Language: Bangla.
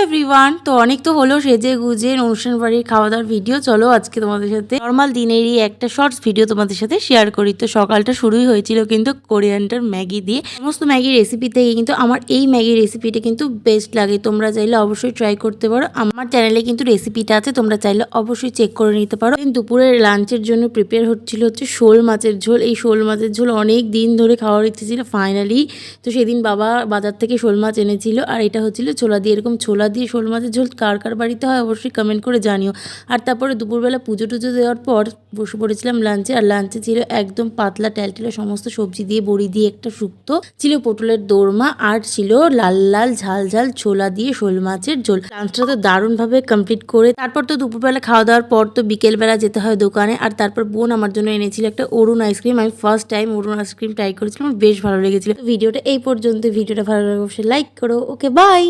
এভরিওয়ান, তো অনেক তো হলো সেজে গুজে অনুষ্ঠান বাড়ির খাওয়া দাওয়ার ভিডিও। চলো আজকে তোমাদের সাথে নর্মাল দিনেরই একটা শর্টস ভিডিও তোমাদের সাথে শেয়ার করি। তো সকালটা শুরুই হয়েছিল কিন্তু কোরিয়ান্টার ম্যাগি দিয়ে। সমস্ত ম্যাগি রেসিপি থেকে কিন্তু আমার এই ম্যাগি রেসিপিটা কিন্তু বেস্ট লাগে। তোমরা চাইলে অবশ্যই ট্রাই করতে পারো। আমার চ্যানেলে কিন্তু রেসিপিটা আছে, তোমরা চাইলে অবশ্যই চেক করে নিতে পারো। দুপুরের লাঞ্চের জন্য প্রিপেয়ার হচ্ছে শোল মাছের ঝোল। এই শোল মাছের ঝোল অনেক দিন ধরে খাওয়ার ইচ্ছে ছিল, ফাইনালি তো সেদিন বাবা বাজার থেকে শোল মাছ এনেছিল। আর এটা হচ্ছিল ছোলা দিয়ে। এরকম ছোলা দিয়ে শোল মাছের ঝোল কার কার বাড়িতে হয় অবশ্যই কমেন্ট করে জানিও। আর তারপরে দুপুরবেলা পুজো টুজো দেওয়ার পর বসে পড়েছিলাম লাঞ্চে। আর লাঞ্চে ছিল একদম পাতলা ট্যালটেলা সমস্ত সবজি দিয়ে, বড়ি দিয়ে একটা শুক্তো ছিল, পটলের দোরমা, আর ছিল লাল লাল ঝাল ঝাল ছোলা দিয়ে শোল মাছের ঝোল। লাঞ্চটা তো দারুণভাবে কমপ্লিট করে তারপর তো দুপুরবেলা খাওয়া দাওয়ার পর তো বিকেলবেলা যেতে হয় দোকানে। আর তারপর বোন আমার জন্য এনেছিল একটা অরুণ আইসক্রিম। আমি ফার্স্ট টাইম অরুণ আইসক্রিম ট্রাই করেছিলাম, বেশ ভালো লেগেছিল। ভিডিওটা এই পর্যন্ত। ভিডিওটা ভালো লাগে অবশ্যই লাইক করো। ওকে, বাই।